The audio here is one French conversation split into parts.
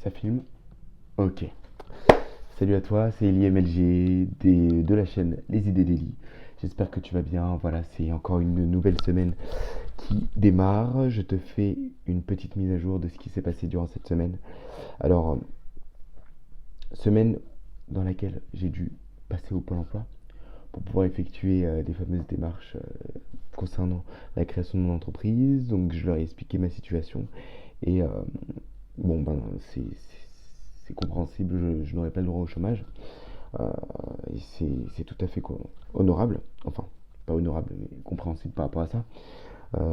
Ça filme? Ok. Salut à toi, c'est Eli MLG de la chaîne Les Idées d'Eli. J'espère que tu vas bien. Voilà, c'est encore une nouvelle semaine qui démarre. Je te fais une petite mise à jour de ce qui s'est passé durant cette semaine. Alors, semaine dans laquelle j'ai dû passer au Pôle emploi pour pouvoir effectuer les fameuses démarches concernant la création de mon entreprise. Donc, je leur ai expliqué ma situation et bon, ben, c'est compréhensible, je n'aurai pas le droit au chômage. Euh, et c'est tout à fait honorable, enfin, pas honorable, mais compréhensible par rapport à ça.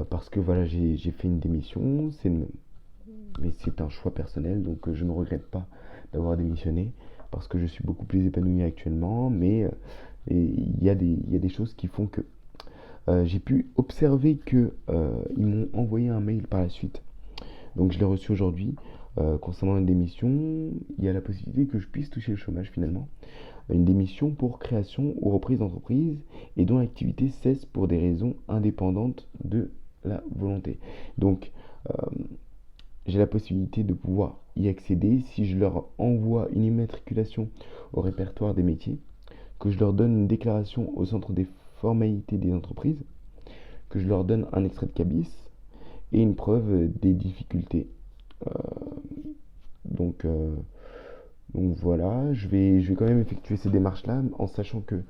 Parce que voilà, j'ai fait une démission, mais c'est un choix personnel, donc je ne regrette pas d'avoir démissionné, parce que je suis beaucoup plus épanoui actuellement, mais il y a des choses qui font que j'ai pu observer que ils m'ont envoyé un mail par la suite. Donc je l'ai reçu aujourd'hui. Concernant une démission, il y a la possibilité que je puisse toucher le chômage finalement. Une démission pour création ou reprise d'entreprise et dont l'activité cesse pour des raisons indépendantes de la volonté. Donc j'ai la possibilité de pouvoir y accéder si je leur envoie une immatriculation au répertoire des métiers, que je leur donne une déclaration au centre des formalités des entreprises, que je leur donne un extrait de cabis et une preuve des difficultés. Euh, donc, euh, donc voilà, je vais quand même effectuer ces démarches-là en sachant que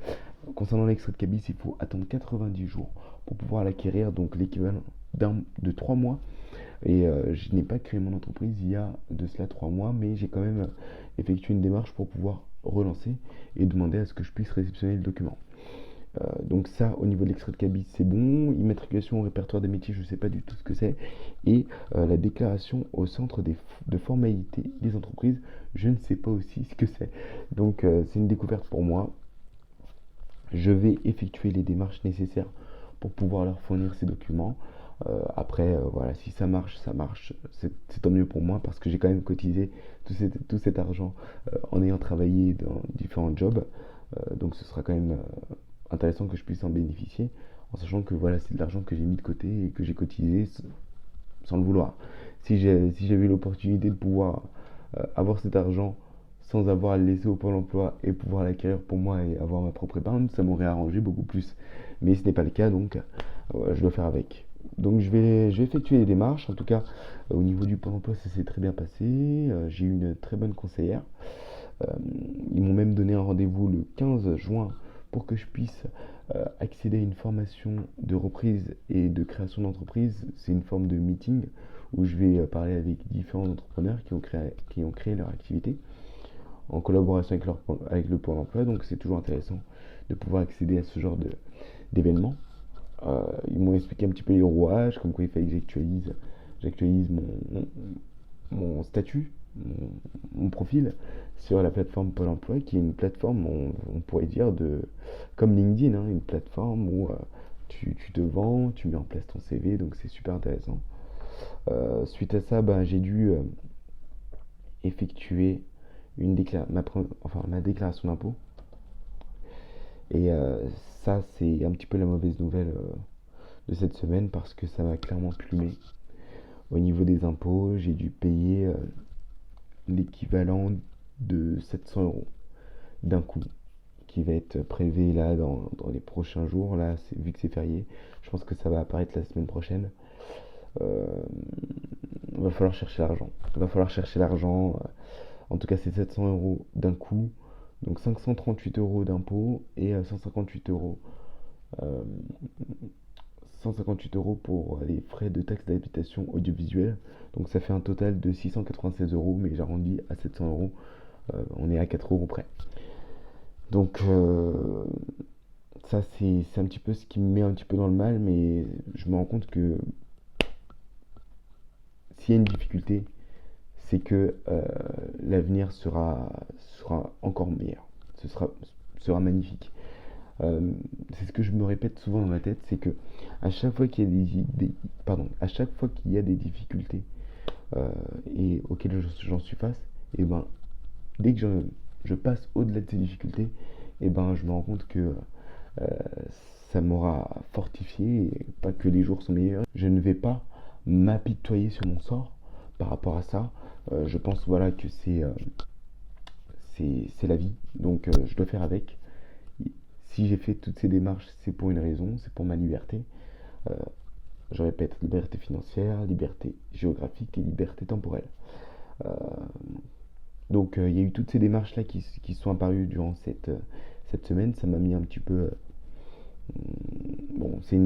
concernant l'extrait de cabis, il faut attendre 90 jours pour pouvoir l'acquérir, donc l'équivalent de 3 mois. Et je n'ai pas créé mon entreprise il y a de cela 3 mois, mais j'ai quand même effectué une démarche pour pouvoir relancer et demander à ce que je puisse réceptionner le document. Donc ça, au niveau de l'extrait de cabis, c'est bon. Immatriculation au répertoire des métiers, je ne sais pas du tout ce que c'est. Et la déclaration au centre de formalité des entreprises, je ne sais pas aussi ce que c'est. Donc c'est une découverte pour moi. Je vais effectuer les démarches nécessaires pour pouvoir leur fournir ces documents. Après, voilà, si ça marche, ça marche. C'est tant mieux pour moi parce que j'ai quand même cotisé tout cet argent en ayant travaillé dans différents jobs. Donc ce sera quand même intéressant que je puisse en bénéficier en sachant que voilà, c'est de l'argent que j'ai mis de côté et que j'ai cotisé sans le vouloir. Si j'avais l'opportunité de pouvoir avoir cet argent sans avoir à le laisser au Pôle emploi et pouvoir l'acquérir pour moi et avoir ma propre épargne, ça m'aurait arrangé beaucoup plus. Mais ce n'est pas le cas, donc je dois faire avec. Donc je vais effectuer les démarches. En tout cas, au niveau du Pôle emploi, ça s'est très bien passé. J'ai eu une très bonne conseillère. Euh, Ils m'ont même donné un rendez-vous le 15 juin pour que je puisse accéder à une formation de reprise et de création d'entreprise. C'est une forme de meeting où je vais parler avec différents entrepreneurs qui ont créé leur activité en collaboration avec le Pôle emploi. Donc c'est toujours intéressant de pouvoir accéder à ce genre d'événements. Ils m'ont expliqué un petit peu les rouages, comme quoi il fallait que j'actualise mon statut, mon profil sur la plateforme Pôle emploi, qui est une plateforme, on pourrait dire, comme LinkedIn, hein, une plateforme où tu te vends, tu mets en place ton CV, donc c'est super intéressant. Suite à ça, ben, j'ai dû effectuer ma déclaration d'impôt. Et ça, c'est un petit peu la mauvaise nouvelle de cette semaine parce que ça m'a clairement plumé. Au niveau des impôts, j'ai dû payer l'équivalent de 700 euros d'un coup qui va être prélevé là dans les prochains jours. Là, vu que c'est férié, je pense que ça va apparaître la semaine prochaine. Euh, Il va falloir chercher l'argent. Il va falloir chercher l'argent. En tout cas, c'est 700 euros d'un coup. Donc 538 euros d'impôts et euh, 158 euros pour les frais de taxe d'habitation audiovisuelle. Donc ça fait un total de 696 euros, mais j'arrondis à 700 euros. On est à 4 euros près. Donc ça, c'est un petit peu ce qui me met un petit peu dans le mal, mais je me rends compte que s'il y a une difficulté, c'est que l'avenir sera encore meilleur. Sera magnifique. C'est ce que je me répète souvent dans ma tête, c'est que à chaque fois qu'il y a à chaque fois qu'il y a des difficultés euh, et auxquelles j'en suis face, et ben dès que je passe au-delà de ces difficultés, et ben je me rends compte que euh, ça m'aura fortifié, et pas que les jours sont meilleurs. Je ne vais pas m'apitoyer sur mon sort par rapport à ça. Je pense voilà que c'est la vie, donc je dois faire avec. Si j'ai fait toutes ces démarches, c'est pour une raison, c'est pour ma liberté. Euh, je répète, liberté financière, liberté géographique et liberté temporelle. Euh, donc il y a eu toutes ces démarches-là qui sont apparues durant cette semaine. Ça m'a mis un petit peu... bon, c'est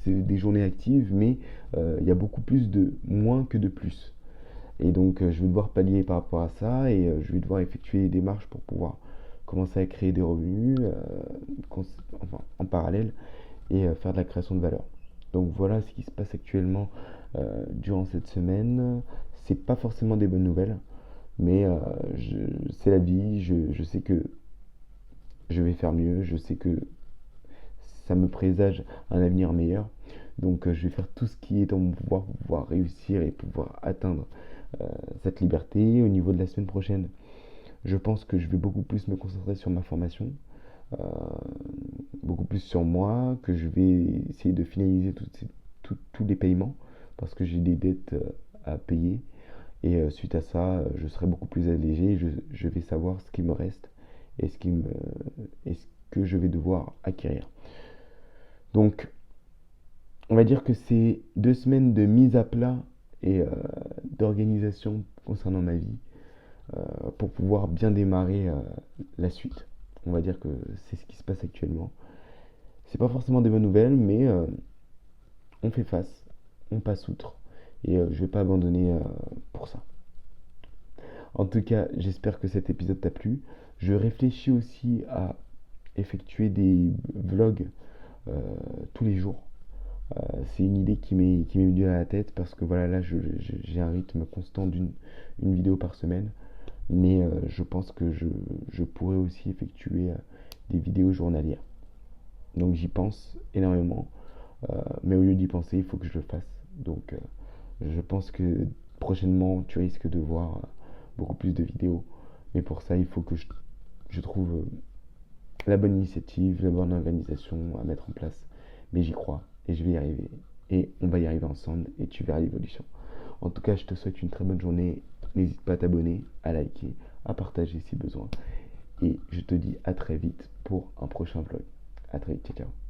des journées actives, mais il y a beaucoup plus de moins que de plus. Et donc je vais devoir pallier par rapport à ça et je vais devoir effectuer des démarches pour pouvoir commencer à créer des revenus enfin, en parallèle et faire de la création de valeur. Donc voilà ce qui se passe actuellement durant cette semaine. C'est pas forcément des bonnes nouvelles, mais c'est la vie. Je sais que je vais faire mieux. Je sais que ça me présage un avenir meilleur. Donc je vais faire tout ce qui est en mon pouvoir pour pouvoir réussir et pouvoir atteindre cette liberté. Au niveau de la semaine prochaine, je pense que je vais beaucoup plus me concentrer sur ma formation, euh, beaucoup plus sur moi, que je vais essayer de finaliser tous les paiements parce que j'ai des dettes à payer. Et suite à ça, je serai beaucoup plus allégé. Je vais savoir ce qui me reste et et ce que je vais devoir acquérir. Donc, on va dire que c'est 2 semaines de mise à plat et d'organisation concernant ma vie pour pouvoir bien démarrer la suite. On va dire que c'est ce qui se passe actuellement. C'est pas forcément des bonnes nouvelles, mais on fait face, on passe outre et je vais pas abandonner pour ça. En tout cas, j'espère que cet épisode t'a plu. Je réfléchis aussi à effectuer des vlogs euh, tous les jours. C'est une idée qui m'est venue à la tête parce que voilà, là, j'ai un rythme constant une vidéo par semaine. Mais je pense que je pourrais aussi effectuer des vidéos journalières. Donc j'y pense énormément. Mais au lieu d'y penser, il faut que je le fasse. Donc je pense que prochainement, tu risques de voir beaucoup plus de vidéos. Mais pour ça, il faut que je trouve la bonne initiative, la bonne organisation à mettre en place. Mais j'y crois et je vais y arriver. Et on va y arriver ensemble et tu verras l'évolution. En tout cas, je te souhaite une très bonne journée. N'hésite pas à t'abonner, à liker, à partager si besoin. Et je te dis à très vite pour un prochain vlog. À très vite, ciao ciao.